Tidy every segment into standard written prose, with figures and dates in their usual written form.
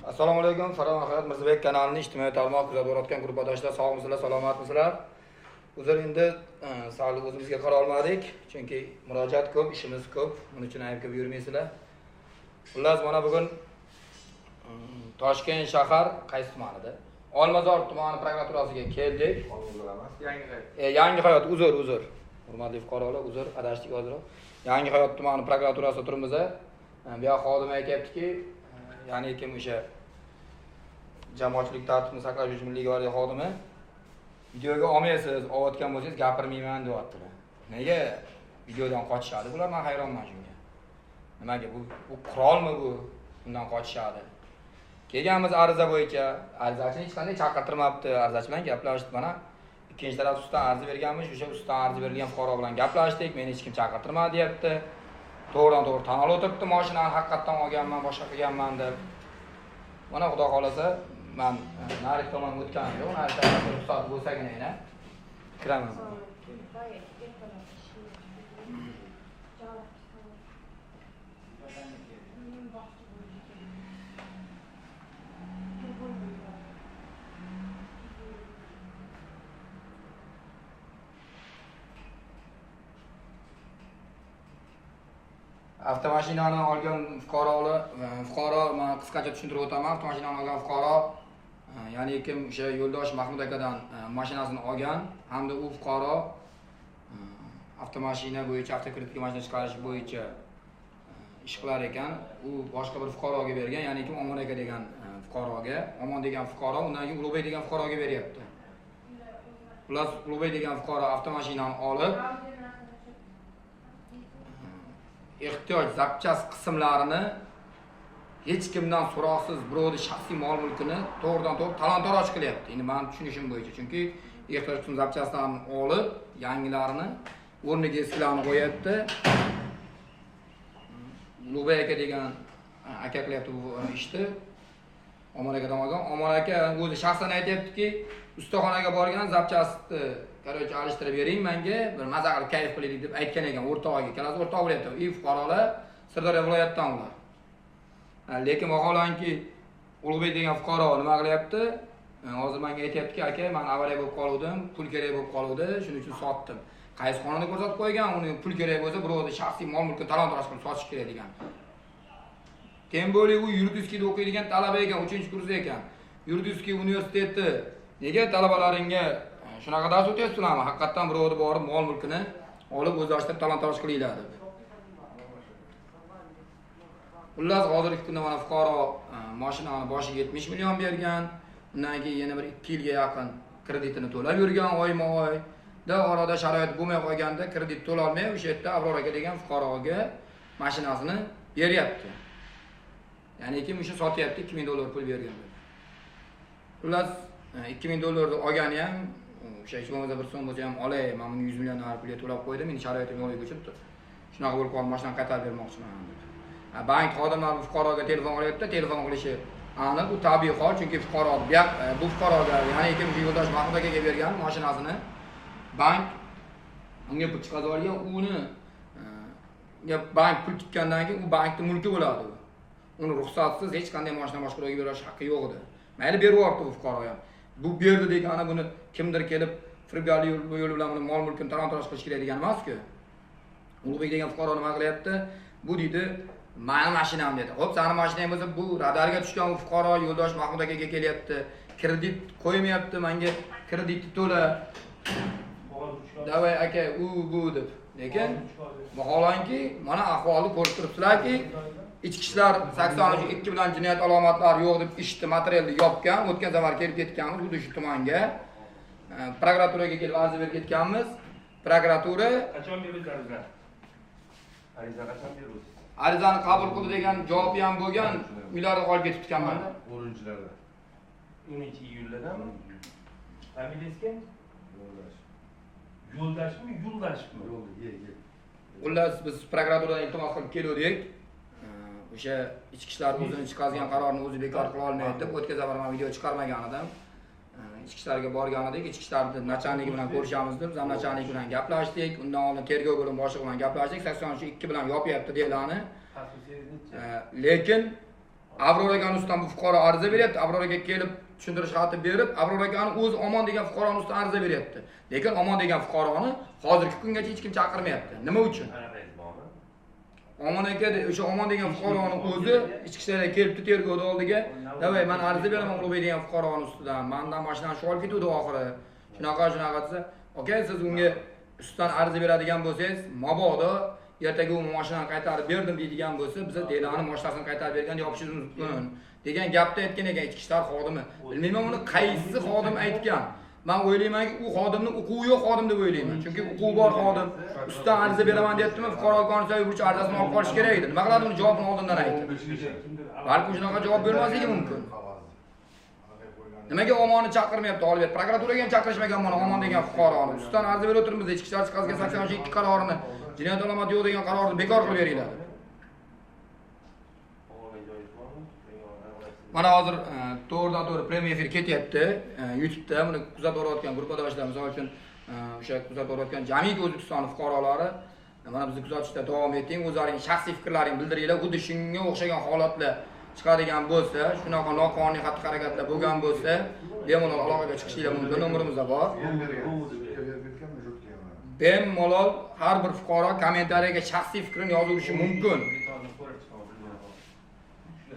Assalomu alaykum. Farhod Hayot Mirzabek kanalining ijtimoiy tarmoq kuzatib borayotgan guruhdoshlar, sog'misizlar, salomatmisizlar? O'zir endi sal o'zimizga qara olmadik, chunki murojaat ko'p, ishimiz ko'p. Buning uchun ayb ko'p yurmaysizlar. Xullas, mana bugun Toshkent shahar qaysi tumanida? Olmazor tumani prokuraturasiga keldik. Yangi Hayot, uzr. Hurmatli fuqarolar, uzr, adashdik hozir. Yangi Hayot tumani prokuraturasida turibmiz. Bu yoq xodim aytibdiki, ya'ni kim o'sha jamoatchilik tartibini saqlash uchun milliy gvardiya xodimi videoga olmaysiz, olayotgan bo'lsangiz gapirmayman deyaptilar. Nega videodan qochishadi bular? Men hayronman shunga. Nimaga bu qurolmi bu? Bundan qochishadi. Kelganmiz ariza bo'yicha, arizachini hech qanday chaqirtirmabdi. Arizachi bilan gaplashdik. Mana ikkinchi taraf ustidan ariza berganmish, o'sha ustidan ariza berilgan fuqaro bilan gaplashdik. Meni hech kim chaqirtirmadi deyapti. To'g'ridan-to'g'ri tan olib o'tiribdi, mashinani haqiqatdan olganman, boshqa qilganman deb. Mana xudo xolasa men nari tomonga o'tganim yo'q, nari tomonga ruxsat bo'lsagina kiraman. Avtomashinani olgan fuqaro men qisqacha tushuntirib o'taman. Avtomashinani olgan fuqaro, ya'ni kim o'sha yo'ldosh Mahmud akadan mashinasini olgan hamda u fuqaro avtomashina bo'yicha, avtokreditga mashina chiqarish bo'yicha ish qilar ekan. U boshqa bir fuqaroga bergan, ya'ni kim Omon aka degan fuqaroga, Omon degan fuqaro undan keyin Ulug'bek degan fuqaroga beryapti. Xullas, Ulug'bek degan fuqaro avtomashinani olib ehtiyoj zapchast qismlarini hech kimdan so'roqsiz birovning shaxsiy mol-mulkini to'g'ridan-to'g'ri talon-taroj qilyapti. Endi men tushunishim bo'yicha, chunki ehtiyoj qism zapchastlarini olib, yangilarini o'rniga eskilarini qo'yapti. Ulug'bek aka degan aka qilyapti bu ishni. Omon akadan olgan. Omon aka o'zi shaxsan aytayaptiki, ustaxonaga borgan zapchastni Qarochi alishtirib bering menga, bir maza qilib kayf qilaylik deb aytgan ekan o'rtog'iga. Ikkalasi o'rtoq bo'lyapti. Fuqarolar Sirdaryo viloyatidan ular. Lekin vaholanki Ulug'bek degan fuqaro nima qilyapti? Hozir menga aytayaptiki, aka, men avariya bo'lib qoldim, pul kerak bo'lib qoldi, shuning uchun sotdim. Qaysi xonada ko'rsatib qo'ygan, uni pul kerak bo'lsa, birovning shaxsiy mol-mulkini talon-taroj qilib sotish kerak degan. Tем более u yuridiskida o'qiydigan talaba ekan, 3-kurs ekan. Yuridiskiy universiteti nega talabalaringga shunaqa dars o'tyapsizlarmi? Haqiqatan birovni borib mol-mulkini olib o'zi ochib talon-taroj qilinglar deb. Xullas, hozirgi kunda mana fuqaro mashinani boshiga 70 million bergan, undan keyin yana bir 2 yilga yaqin kreditini to'lab yurgan oyma-oy. Orada sharoit bo'lmay qolganda kredit to'la olmay, o'sha yerda Abror aka degan fuqaroga mashinasini beryapti. Ya'ni kim o'sha sotyapti, $2000 pul bergan. Xullas, $2000 olgani ham o'sha hech bo'lmasa bir so'm bo'lsa ham olay, men buni 100 million pulga to'lab qo'ydim, meni sharoitim yo'lga ko'chibdi. Shunaqa bo'lib qoldi, mashinani qaytarib bermoqchiman deb. Bank xodimlari bu fuqaroga telefon qilyapti, telefon qilishi aniq, bu tabiiy hol, chunki fuqaro bu fuqaroga, ya'ni kim yo'ldosh Mahmud akaga bergan mashinasini bank unga pul chiqarib olgan, uni bank pul tikkandan keyin u bankning mulki bo'ladi. Uni ruxsatsiz hech qanday mashina boshqalarga berish haqqi yo'q edi. Mayli berib yubordi bu fuqaro ham. Bu berdi degani buni kimdir kelib firibgarlik yo'li bilan uni mol-mulkini talon-taroj qilish kerak degan emas-ku. Ulug'bek degan fuqaro nima qilyapti? Bu deydi, "Meni mashinam" dedi. Xo'p, seni mashinang bo'lsa, bu radarga tushgan fuqaro yo'ldosh Mahmud akaga kelyapti. Kredit qo'ymayapti, menga kreditni to'la. Davay aka, bu deb. Lekin vaholanki mana ahvolni ko'rib turibsizlarki, ichki ishlar 82 bilan jinoyat alomatlari yo'q deb ishni materialni yopgan, o'tgan safar kelib ketganmiz xuddi shu tumanga. Prokuraturaga kelib ariza berib ketganmiz. Prokuratura qachon berildi? Ariza qachon berildi? Arizani qabul qildi degan javob ham bo'lgan, uylarda qolib ketib ekanman. 10-larda. 12-iyuldan. Familiyasiga? Yo'ldashmi? Xullas, biz prokuraturadan iltimos qilib keldik. O'sha ichki ishlar o'zining chiqargan qarorini o'zi bekor qila olmaydi deb o'tgan safar men video chiqarmagan edim. Ichki ishlarga borgan edik, ichki ishlarni nachalnigi bilan ko'rishamiz deb, zamnachalnik bilan gaplashdik. Undan oldin tergov bo'limi boshlig'i bilan gaplashdik. 82 bilan yopyapti devlarni. Lekin Abror akaning ustidan bu fuqaro ariza beryapti. Abror aka kelib tushuntirish xati berib, Abror akaning o'zi Omon degan fuqaroning ustidan ariza beryapti. Lekin Omon degan fuqaroni hozirgi kungacha hech kim chaqirmayapti. Nima uchun? Omon aka o'sha Omon degan fuqaroning o'zi ichki ishlarga kelibdi tergovni oldiga. "Davay, men ariza beraman Ulug'bek degan fuqaroning ustidan. Mendan mashinani shu olib ketuvdi oxiri." Shunaqa desa, "Aka, siz unga ustidan ariza beradigan bo'lsangiz, mabodo ertaga u mashinani qaytarib berdim deydigan bo'lsa, biz Delani mashinasini qaytarib bergan yopishimiz mumkin" degan gapni aytgan ekan ichki ishlar xodimi. Bilmayman uni qaysi xodim aytgan. Men o'ylaymanki, u xodimni uquvi yo'q xodim deb o'ylayman. Chunki uquvi bor xodim ustidan ariza beraman deyaptimi, fuqaro konstitutsiyaviy burch arizasini olib qolish kerak edi. Nima qiladi uni javobini oldindan aytdi. Balki shunaqa javob bermasligi mumkin. Nimaga Omonni chaqirmayapti Olibek? Prokuraturaga ham chaqirishmagan mana Omon degan fuqaroni. Ustidan ariza berib o'tiribmiz, ichki ishlar chiqazgan 82 qarorini, jinoyat alomati yo'q degan qarorni bekor qilib beringlar. Mana hozir to'g'ridan-to'g'ri premyer efir ketyapti. YouTube'da buni kuzatib borayotgan guruhdoshlar, misol uchun o'sha kuzatib borayotgan jamiki O'zbekiston fuqarolari mana bizni kuzatishda davom eting, o'zlaringiz shaxsiy fikrlaringizni bildiringlar. Xuddi shunga o'xshagan holatlar chiqadigan bo'lsa, shunaqa noqonuniy xatti-harakatlar bo'lgan bo'lsa, bemalol aloqaga chiqishinglar mumkin. Nomerimizda bor. Bemalol har bir fuqaro kommentariyaga shaxsiy fikrini yozilishi mumkin.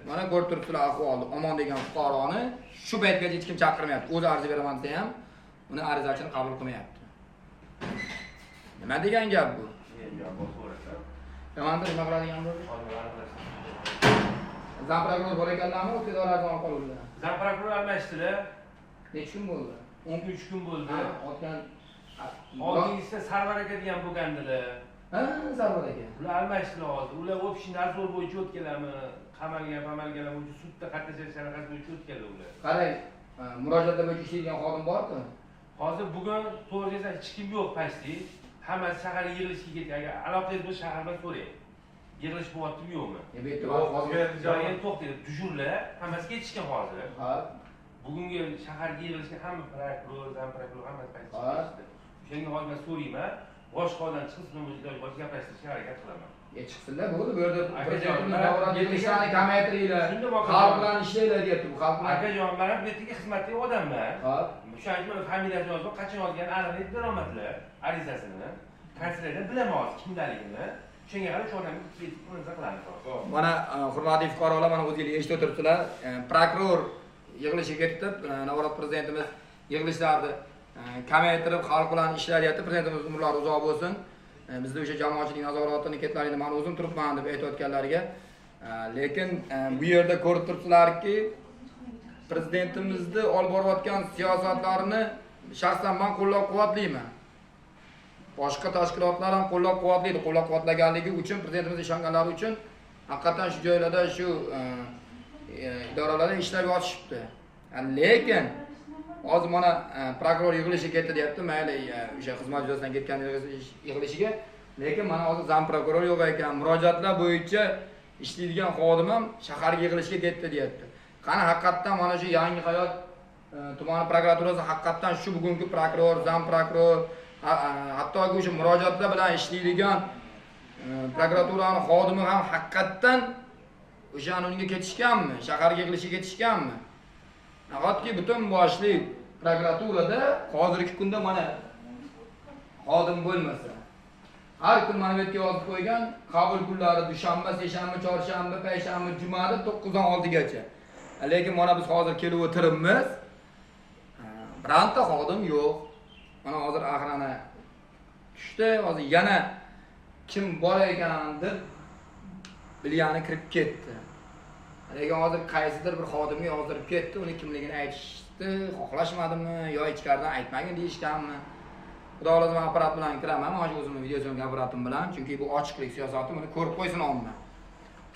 Mana ko'rib turibsizlar ahvolni. Omon degan fuqaroni shu paytgacha hech kim chaqirmayapti. O'zi ariza beraman desa ham uni arizachini qabul qilmayapti. Nima degan gap bu? Yamandir nima qiladigan bo'ldi? Zam prokuror bor ekanlarmi, o'z idorasidan olib qoldilar. Zam prokuror almashdilar. Necha kun bo'ldi? 13 kun bo'ldi. O'tgan Oldingizda Sarvar aka degan bo'lgandilar. Ha, Sarvar aka. Ular almashdilar hozir. Ular общий nadzor bo'yicha o'tganlarmi? Qamalgan bo'yicha sudda qatnashish sharaqasi bo'yicha o'tganlar ular. Qarang, murojaatlar bo'yicha ishlaydigan xodim bormi? Hozir bugun to'g'riga hech kim yo'q pastda. Hammasi shaharga yig'ilishga ketgan. Agar aloqangiz bo'lsa shahardan so'rang. Yig'ilish bo'lyaptimi yo'qmi? Bu yerda hozir joyini to'xtaydi. Dujurlar hammasi ketishgan hozir. Ha. Bugungi shaharga yig'ilishga hamma prokuror, zam prokuror hammasi pastda chiqdi. O'shanga hozir men so'rayman. Boshqa odam chiqsin, o'zlari boshqa gaplashishga harakat qilaman. Chiqsinlar bo'ldi. Bu yerda prezidentning kamaytiringlar. Xalq bilan ishlanglar deyapti bu xalq. Akajon, men ham bu yerdagi xizmatdagi odamman. Ha. O'shaning uchun familiyasini yozib, qachon olgan aniqlik beromadlar arizasini. Kanslerdan bilaman hozir kimdaligini. Shunga qarab o'sha odamga murojaat qilamiz. Mana hurmatli fuqarolar, mana o'zingizlar eshitib o'tiribsizlar. Prokuror yig'ilishga ketib, navorat prezidentimiz yig'ilishlarni kamaytirib xalq bilan ishlayapti. Prezidentimiz umrlari uzoq bo'lsin. Bizda o'sha jamoatchilik nazoratini ketlaringni men o'zim turibman deb aytayotganlariga. Lekin bu yerda ko'rib turibsizlarki, prezidentimizni olib borayotgan siyosatlarini shaxsan men qo'llab-quvvatlayman. Boshqa tashkilotlar ham qo'llab-quvvatlaydi. Qo'llab-quvvatlaganligi uchun prezidentimiz ishonganlari uchun haqiqatan shu joylarda, shu idoralarda ishlab yotishibdi. Lekin hozir mana prokuror yig'ilishga ketdi deyapti, mayli o'sha xizmat yuzasidan ketgan yig'ilishiga. Lekin mana hozir zam prokuror yo'q ekan, murojaatlar bo'yicha ishlaydigan xodim ham shaharga yig'ilishga ketdi deyapti. Qani haqiqatan mana shu Yangi hayot tumani prokuraturasi haqiqatan shu bugungi prokuror, zam prokuror, hattoki o'sha murojaatlar bilan ishlaydigan prokuraturaning xodimi ham haqiqatan o'sha unga ketishganmi? Shaharga yig'ilishga ketishganmi? Nahotki butun boshli prokuraturada hozirgi kunda mana xodim bo'lmasa, har kun mana bu yerga yozib qo'ygan qabul kunlari dushanba, seshanba, chorshanba, payshanba, juma deb 9 dan 6 gacha. Lekin mana biz hozir kelib o'tiribmiz. Birorta xodim yo'q. Mana hozir axirana tushdi, hozir yana kim bor ekan deb bilgani kirib ketdi. Lekin hozir qaysidir bir xodimga yozdirib ketdi, uni kimligini aytishdi, xohlashmadimi yo ichkaridan aytmagin deyishganmi? Xudo xohlasa men apparat bilan kiraman, mana shu o'zimning videosimga apparatim bilan, chunki bu ochiqlik siyosati, buni ko'rib qo'ysin omma.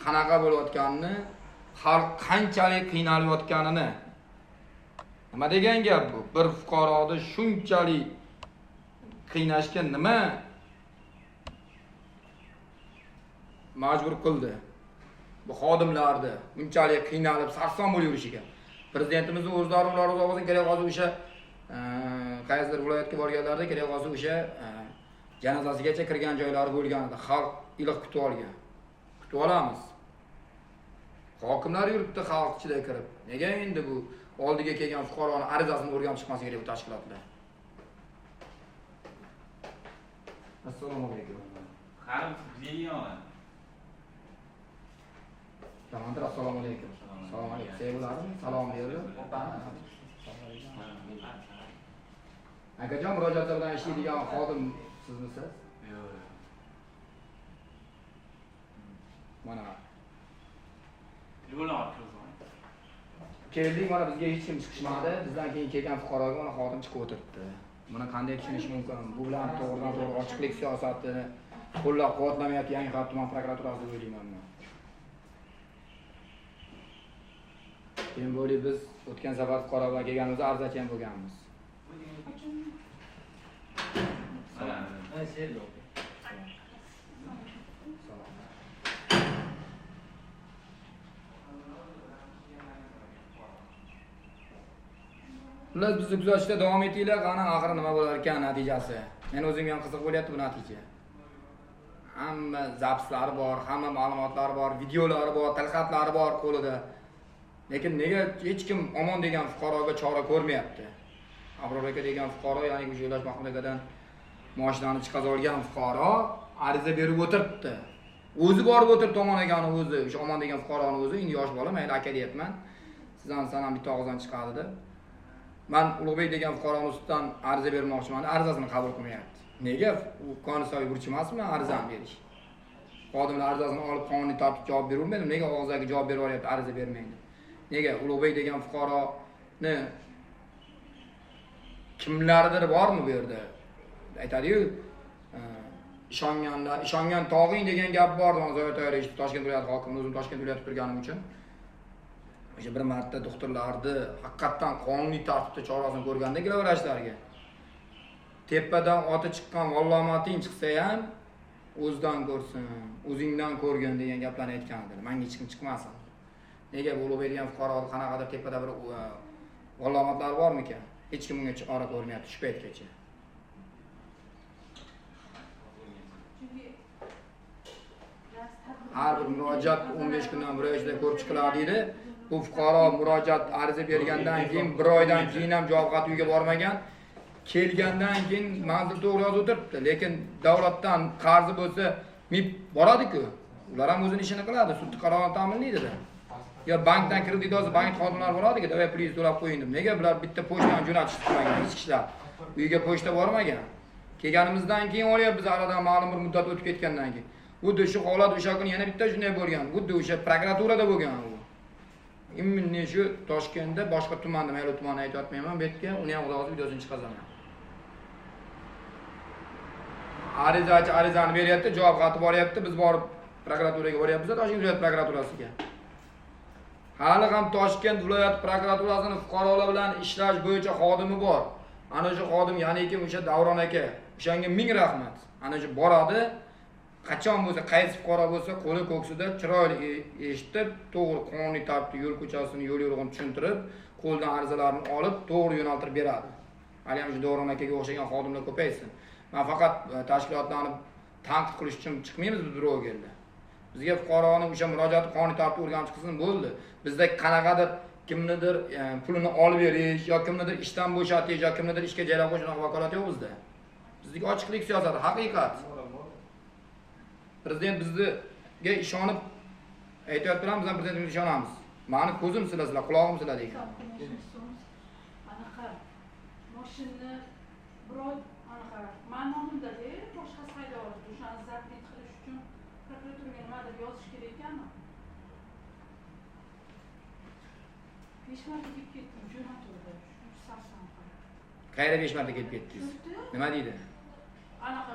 Qanaqa bo'layotganini, xalq qanchalik qiynalayotganini. Nima degan gap bu? Bir fuqaroni shunchalik qiynashga nima majbur qildi? Bu xodimlarni bunchalik qiynalib, sarson bo'lib yurishiga. Prezidentimizning o'zlari ular o'zlari kerak hozir o'sha qaysidir viloyatga borganlarda kerak hozir o'sha janozasigacha kirgan joylari bo'lganida xalq iliq kutib kutib olamiz. Hokimlar yuribdi xalq ichida kirib. Nega endi bu oldiga kelgan fuqaroni arizasini o'rganib chiqmasa kerak bu tashkilotlar? Assalomu alaykum. Xarim Zeliyon. Tamamdir, assalomu alaykum. Assalomu alaykum. Sevgilarim, salom berdi. Akajon, murojaatlar bilan ishlaydigan xodim sizmisiz? Yo'q. Mana Yo'lni ochib keldik, mana bizga hech kim chiqishmadi. Bizdan keyin kelgan fuqaroga mana xodim chiqib o'tiribdi. Buni qanday tushunish mumkin? Bu bilan to'g'ridan-to'g'ri ochiqlik siyosatini qo'llab-quvvatlamayapti Yangiqal'a tuman prokuraturasi deb o'ylayman men. Keyin bo'lib biz o'tgan safar fuqaro bilan kelganimizda arzachi ham bo'lganmiz. Ular bizni kuzatishda davom etinglar, qani axir nima bo'lar ekan natijasi. Men o'zimga ham qiziq bo'lyapti bu natija. Hamma zapslari bor, hamma ma'lumotlari bor, videolari bor, tilxatlari bor qo'lida. Lekin nega hech kim omon degan fuqaroga chora ko'rmayapti? Abror aka degan fuqaro, ya'ni Yo'lash Mahmud akadan moshinani chiqarib olgan fuqaro ariza berib o'tiribdi. O'zi borib o'tirib tomon ekani o'zi, o'sha omon degan fuqaroni o'zi, endi yosh bola, mayli aka deyapman. Sizdan sanam bitta og'izdan chiqadi deb. Men Ulug'bek degan fuqaroni ustidan ariza bermoqchiman, arizasini qabul qilmayapti. Nega? U qonuniy burch emasmi arizani berish? Xodimlar arizasini olib qonuniy tartib javob berolmaydi. Nega og'zaki javob berib olyapti, ariza bermaydi? Nega? Ulug'bek degan fuqaroni kimlardir bormi bu yerda? Aytadi-yu, ishongan tog'ing degan gap bor, Zoyat eshitib Toshkent viloyati hokimi, o'zim Toshkent viloyatida turganim uchun. O'sha bir marta doktorlarni haqiqatan qonuniy tartibda chorasini ko'rganda gilavrashlarga tepadan oti chiqqan vallomating chiqsa ham o'zidan ko'rsin, o'zingdan ko'rgin degan gaplarni aytgan edi. Menga hech kim chiqmasin. Nega bu Ulug'bek degan fuqaroning qanaqadir tepada bir vallomatlari bormikan? Hech kim unga chora ko'rmayapti shu paytgacha. Har bir murojaat 15 kundan bir oyda ko'rib chiqiladi deydi. Bu fuqaro murojaat ariza bergandan keyin bir oydan keyin ham javob xati uyga bormagan. Kelgandan keyin manzil to'g'ri yozib o'tiribdi, lekin davlatdan qarzi bo'lsa mib boradi-ku. Ular ham o'zining ishini qiladi, sud qarorini ta'minlaydi-da. Yo bankdan kredit olsa, bank xodimlari boradi-ku, davay pulingizni to'lab qo'ying deb. Nega bular bitta pochtadan jo'natish qilmagan, hech ishlar. Uyga pochta bormagan. Kelganimizdan keyin olyapmiz, aradan ma'lum bir muddat o'tib ketgandan keyin. Xuddi shu holat o'sha kuni yana bitta shunday bo'lgan. Xuddi o'sha prokuraturada bo'lgan u. Imminni shu Toshkentda boshqa tumanda, mayli tumanni aytayotmayman, bu yerga uni ham xudo videosini chiqazaman. Arizachi arizani beryapti, javob xati boryapti, biz borib prokuraturaga boryapmiz, Toshkent viloyat prokuraturasiga. Hali ham Toshkent viloyat prokuraturasining fuqarolar bilan ishlash bo'yicha xodimi bor. Ana shu xodim, ya'ni o'sha Davron aka, o'shanga ming rahmat. Ana shu boradi, qachon bo'lsa, qaysi fuqaro bo'lsa, qo'li ko'ksida chiroyli eshitib, to'g'ri qonuniy tartibda yo'l ko'chasini, yo'l yo'rig'ini tushuntirib, qo'ldan arizalarni olib, to'g'ri yo'naltirib beradi. Hali ham shu Davron akaga o'xshagan xodimlar ko'paysin. Men faqat tashkilotlarni tanqid qilish uchun chiqmaymiz biz blogerlar. Bizga fuqaroni o'sha murojaati qonuniy tartibda o'rganib chiqsin bo'ldi. Bizda qanaqadir kimnidir pulini olib berish yo kimnidir ishdan bo'shatish yo kimnidir ishga jaylab qo'yish unaqa vakolat yo'q bizda. Bizdagi ochiqlik siyosati haqiqat. Prezident bizga ishonib aytayotganlar, biz ham prezidentimizga ishonamiz. Meni ko'zim sizlar, quloqim sizlar degan. Anaqa mashina birov anaqa men nomimda-da boshqa saylovlar o'shani zabt qilish uchun prokuraturaga nimadir yozish kerak ekanmi? 5 marta kelib ketdim, jo'naturdi. Shuncha sarson qilib. Qayerga 5 marta kelib ketdingiz? Nima deydi? Anaqa